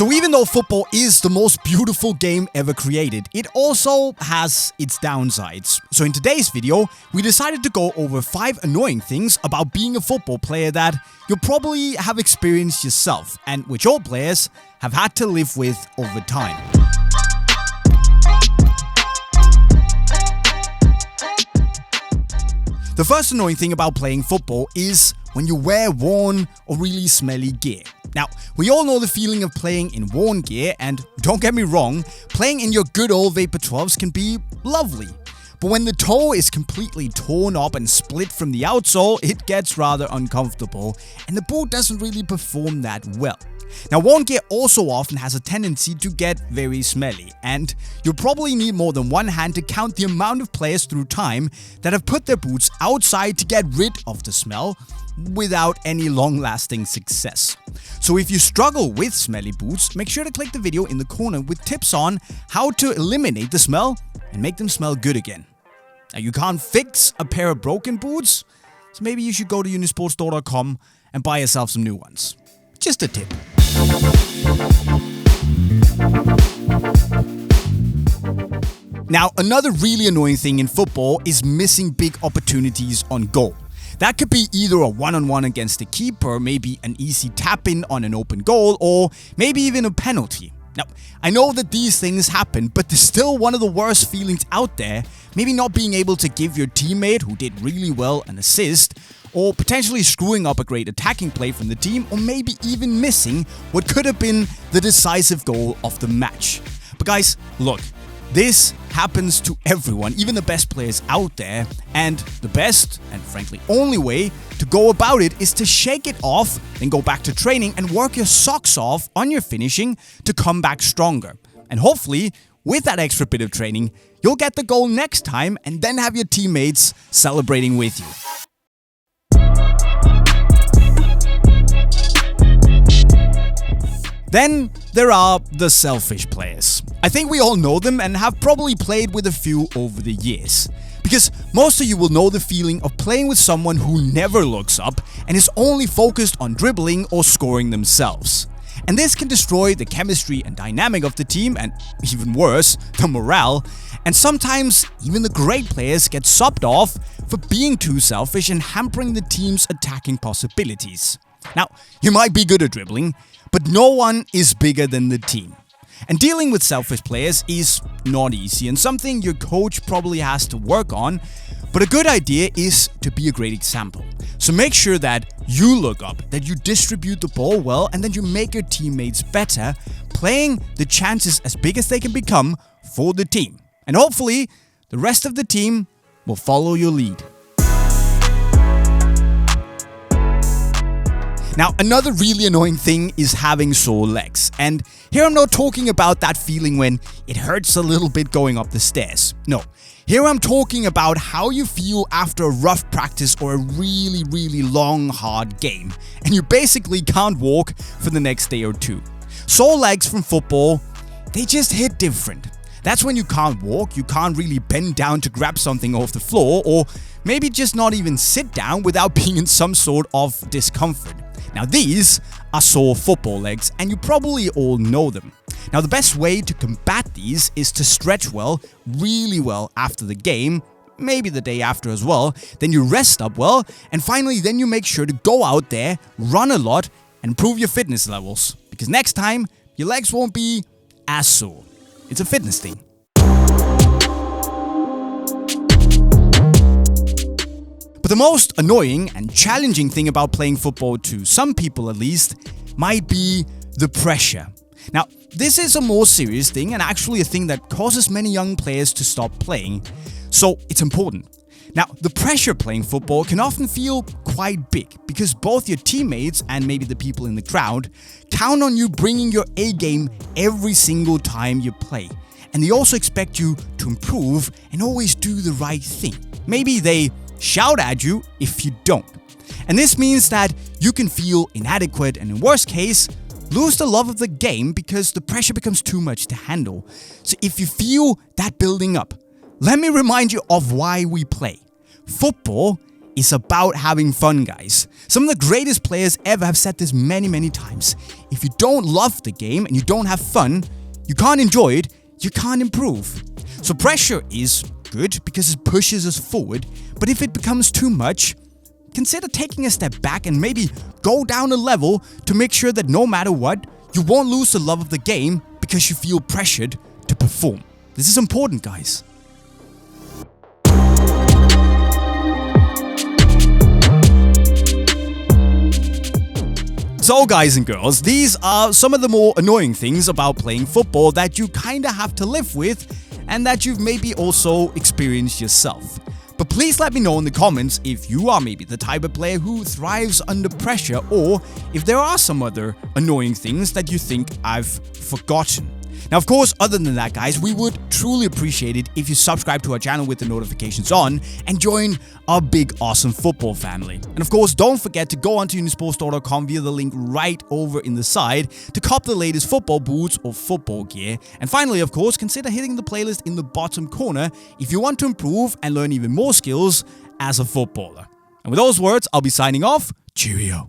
So even though football is the most beautiful game ever created, it also has its downsides. So in today's video, we decided to go over 5 annoying things about being a football player that you'll probably have experienced yourself, and which all players have had to live with over time. The first annoying thing about playing football is when you wear worn or really smelly gear. Now, we all know the feeling of playing in worn gear, and don't get me wrong, playing in your good old Vapor 12s can be lovely. But when the toe is completely torn up and split from the outsole, it gets rather uncomfortable, and the boot doesn't really perform that well. Now, worn gear also often has a tendency to get very smelly, and you'll probably need more than one hand to count the amount of players through time that have put their boots outside to get rid of the smell without any long-lasting success. So if you struggle with smelly boots, make sure to click the video in the corner with tips on how to eliminate the smell and make them smell good again. Now, you can't fix a pair of broken boots, so maybe you should go to unisportlife.com and buy yourself some new ones. Just a tip. Now, another really annoying thing in football is missing big opportunities on goal. That could be either a one-on-one against the keeper, maybe an easy tap-in on an open goal, or maybe even a penalty. Now, I know that these things happen, but there's still one of the worst feelings out there, maybe not being able to give your teammate who did really well an assist, or potentially screwing up a great attacking play from the team, or maybe even missing what could have been the decisive goal of the match. But guys, look, this happens to everyone, even the best players out there, and the best, and frankly only way to go about it is to shake it off, then go back to training and work your socks off on your finishing to come back stronger. And hopefully, with that extra bit of training, you'll get the goal next time and then have your teammates celebrating with you. Then there are the selfish players. I think we all know them and have probably played with a few over the years. Because most of you will know the feeling of playing with someone who never looks up and is only focused on dribbling or scoring themselves. And this can destroy the chemistry and dynamic of the team, and even worse, the morale. And sometimes even the great players get subbed off for being too selfish and hampering the team's attacking possibilities. Now, you might be good at dribbling, but no one is bigger than the team. And dealing with selfish players is not easy and something your coach probably has to work on, but a good idea is to be a great example. So make sure that you look up, that you distribute the ball well, and that you make your teammates better, playing the chances as big as they can become for the team. And hopefully, the rest of the team will follow your lead. Now, another really annoying thing is having sore legs. And here I'm not talking about that feeling when it hurts a little bit going up the stairs. No, here I'm talking about how you feel after a rough practice or a really long, hard game, and you basically can't walk for the next day or two. Sore legs from football, they just hit different. That's when you can't walk, you can't really bend down to grab something off the floor, or maybe just not even sit down without being in some sort of discomfort. Now, these are sore football legs, and you probably all know them. Now, the best way to combat these is to stretch well, really well after the game, maybe the day after as well, then you rest up well, and finally then you make sure to go out there, run a lot, and improve your fitness levels. Because next time, your legs won't be as sore. It's a fitness thing. But the most annoying and challenging thing about playing football, to some people at least, might be the pressure. Now, this is a more serious thing and actually a thing that causes many young players to stop playing, so it's important. Now, the pressure playing football can often feel quite big because both your teammates and maybe the people in the crowd count on you bringing your A game every single time you play. And they also expect you to improve and always do the right thing. Maybe they shout at you if you don't. And this means that you can feel inadequate and in worst case, lose the love of the game because the pressure becomes too much to handle. So if you feel that building up, let me remind you of why we play. Football is about having fun, guys. Some of the greatest players ever have said this many times. If you don't love the game and you don't have fun, you can't enjoy it, you can't improve. So pressure is good because it pushes us forward, but if it becomes too much, consider taking a step back and maybe go down a level to make sure that no matter what, you won't lose the love of the game because you feel pressured to perform. This is important, guys. So guys and girls, these are some of the more annoying things about playing football that you kinda have to live with and that you've maybe also experienced yourself. But please let me know in the comments if you are maybe the type of player who thrives under pressure, or if there are some other annoying things that you think I've forgotten. Now, of course, other than that, guys, we would truly appreciate it if you subscribe to our channel with the notifications on and join our big, awesome football family. And of course, don't forget to go onto unisportstore.com via the link right over in the side to cop the latest football boots or football gear. And finally, of course, consider hitting the playlist in the bottom corner if you want to improve and learn even more skills as a footballer. And with those words, I'll be signing off. Cheerio.